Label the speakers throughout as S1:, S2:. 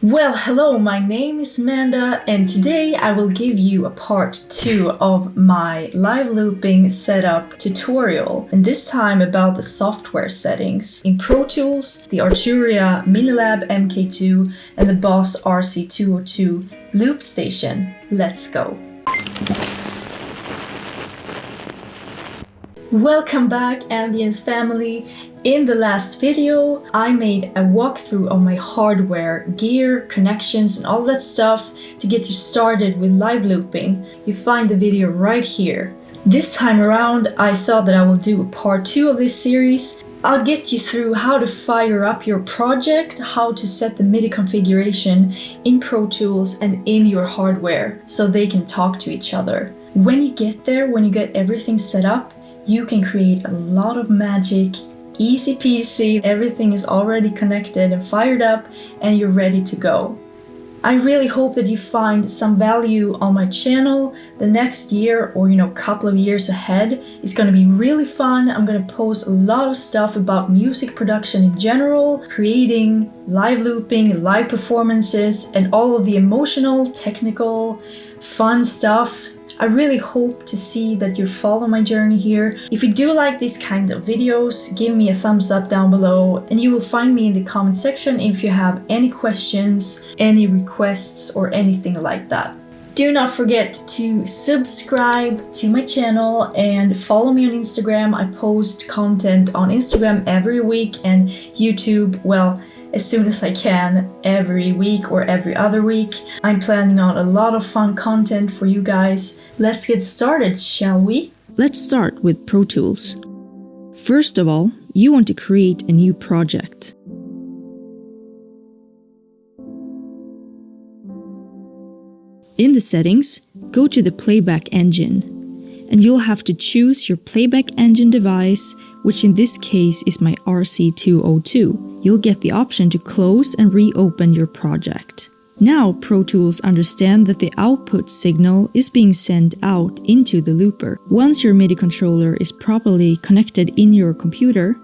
S1: Well, hello, my name is Amanda, and today I will give you a part 2 of my live looping setup tutorial, and this time about the software settings in Pro Tools, the ARTURIA MINILAB MK2, and the Boss RC-202 loopstation. Let's go! Welcome back, Ambience family! In the last video, I made a walkthrough of my hardware, gear, connections, and all that stuff to get you started with live looping. You find the video right here. This time around, I thought that I will do a part 2 of this series. I'll get you through how to fire up your project, how to set the MIDI configuration in Pro Tools and in your hardware so they can talk to each other. When you get there, when you get everything set up, you can create a lot of magic. Easy peasy, everything is already connected and fired up and you're ready to go. I really hope that you find some value on my channel. The next year or couple of years ahead is going to be really fun. I'm going to post a lot of stuff about music production in general, creating, live looping, live performances, and all of the emotional, technical, fun stuff. I really hope to see that you follow my journey here. If you do like these kind of videos, give me a thumbs up down below, and you will find me in the comment section if you have any questions, any requests, or anything like that. Do not forget to subscribe to my channel and follow me on Instagram. I post content on Instagram every week and YouTube, well, as soon as I can, every week or every other week. I'm planning on a lot of fun content for you guys. Let's get started, shall we?
S2: Let's start with Pro Tools. First of all, you want to create a new project. In the settings, go to the playback engine, and you'll have to choose your playback engine device, which in this case is my RC-202. You'll get the option to close and reopen your project. Now Pro Tools understand that the output signal is being sent out into the looper. Once your MIDI controller is properly connected in your computer,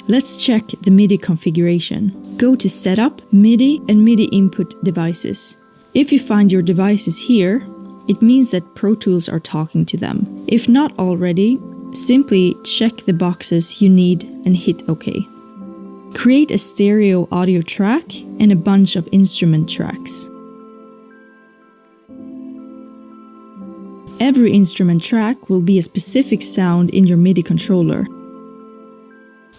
S2: let's check the MIDI configuration. Go to Setup, MIDI, and MIDI Input Devices. If you find your devices here, it means that Pro Tools are talking to them. If not already, simply check the boxes you need and hit OK. Create a stereo audio track and a bunch of instrument tracks. Every instrument track will be a specific sound in your MIDI controller.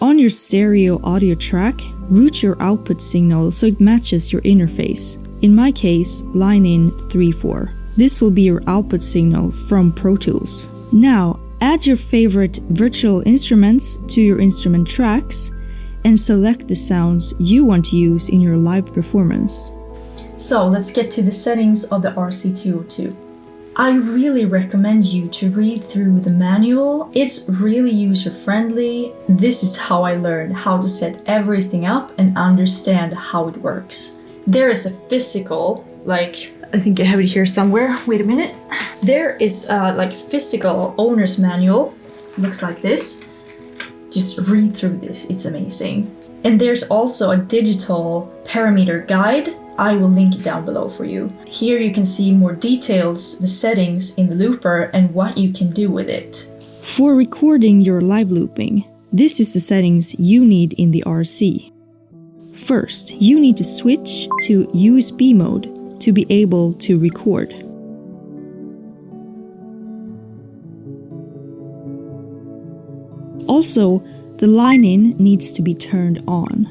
S2: On your stereo audio track, route your output signal so it matches your interface. In my case, line in 3-4. This will be your output signal from Pro Tools. Now, add your favorite virtual instruments to your instrument tracks and select the sounds you want to use in your live performance.
S1: So let's get to the settings of the RC-202. I really recommend you to read through the manual. It's really user-friendly. This is how I learned how to set everything up and understand how it works. There is a physical, I think I have it here somewhere. Wait a minute. There is a physical owner's manual. Looks like this. Just read through this, it's amazing. And there's also a digital parameter guide. I will link it down below for you. Here you can see more details, the settings in the looper and what you can do with it.
S2: For recording your live looping, this is the settings you need in the RC. First, you need to switch to USB mode to be able to record. Also, the line-in needs to be turned on.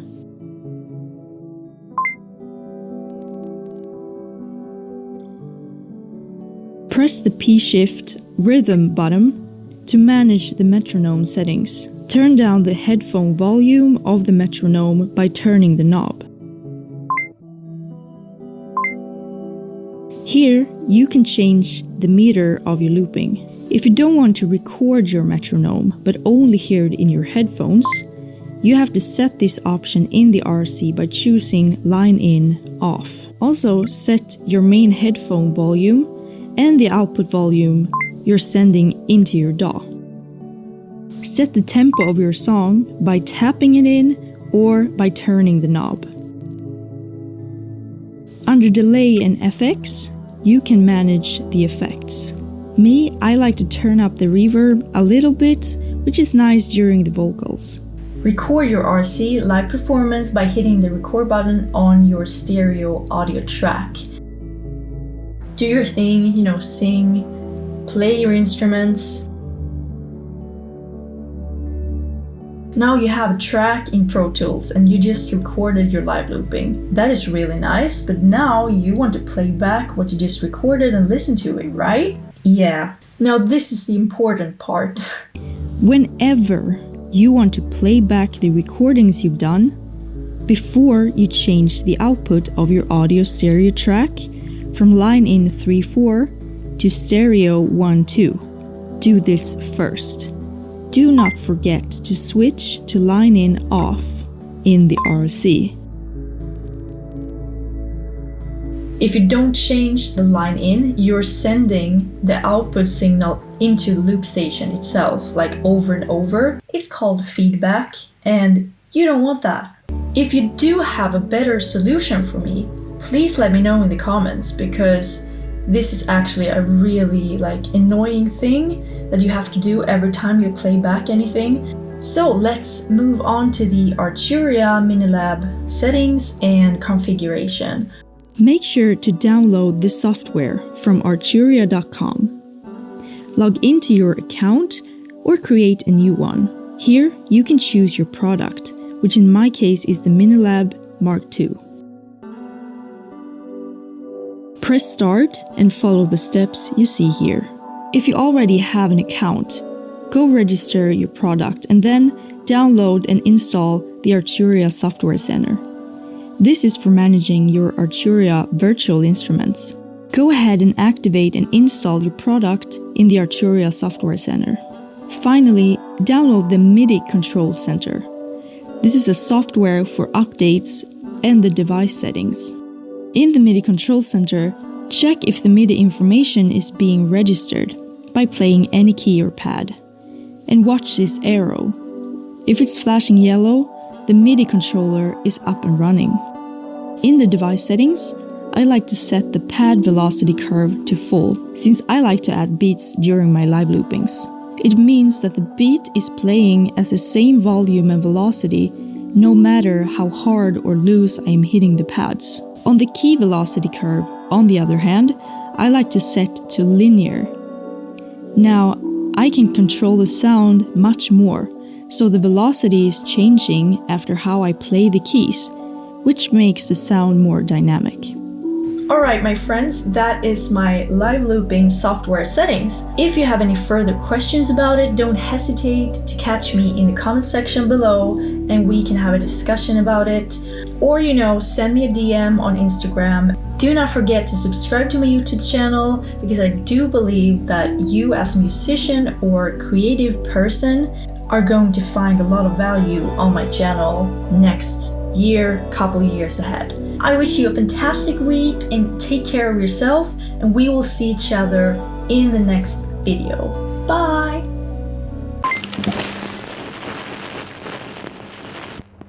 S2: Press the P-Shift rhythm button to manage the metronome settings. Turn down the headphone volume of the metronome by turning the knob. Here, you can change the meter of your looping. If you don't want to record your metronome, but only hear it in your headphones, you have to set this option in the RC by choosing Line In Off. Also, set your main headphone volume and the output volume you're sending into your DAW. Set the tempo of your song by tapping it in or by turning the knob. Under Delay and FX, you can manage the effects. Me, I like to turn up the reverb a little bit, which is nice during the vocals.
S1: Record your RC live performance by hitting the record button on your stereo audio track. Do your thing, sing, play your instruments. Now you have a track in Pro Tools and you just recorded your live looping. That is really nice, but now you want to play back what you just recorded and listen to it, right? Yeah. Now this is the important part.
S2: Whenever you want to play back the recordings you've done, before you change the output of your audio stereo track from line in 3/4 to stereo 1/2, do this first. Do not forget to switch to line in off in the RC.
S1: If you don't change the line in, you're sending the output signal into the loop station itself, like over and over. It's called feedback, and you don't want that. If you do have a better solution for me, please let me know in the comments, because this is actually a really annoying thing that you have to do every time you play back anything. So let's move on to the Arturia Minilab settings and configuration.
S2: Make sure to download the software from arturia.com. Log into your account or create a new one. Here you can choose your product, which in my case is the Minilab MK2. Press start and follow the steps you see here. If you already have an account, go register your product and then download and install the Arturia Software Center. This is for managing your Arturia virtual instruments. Go ahead and activate and install your product in the Arturia Software Center. Finally, download the MIDI Control Center. This is a software for updates and the device settings. In the MIDI Control Center, check if the MIDI information is being registered by playing any key or pad. And watch this arrow. If it's flashing yellow, the MIDI controller is up and running. In the device settings, I like to set the pad velocity curve to full, since I like to add beats during my live loopings. It means that the beat is playing at the same volume and velocity, no matter how hard or loose I am hitting the pads. On the key velocity curve, on the other hand, I like to set to linear. Now, I can control the sound much more, so the velocity is changing after how I play the keys, which makes the sound more dynamic.
S1: Alright my friends, that is my live looping software settings. If you have any further questions about it, don't hesitate to catch me in the comment section below and we can have a discussion about it. Or send me a DM on Instagram. Do not forget to subscribe to my YouTube channel, because I do believe that you as a musician or creative person are going to find a lot of value on my channel next year, couple of years ahead. I wish you a fantastic week and take care of yourself, and we will see each other in the next video. Bye!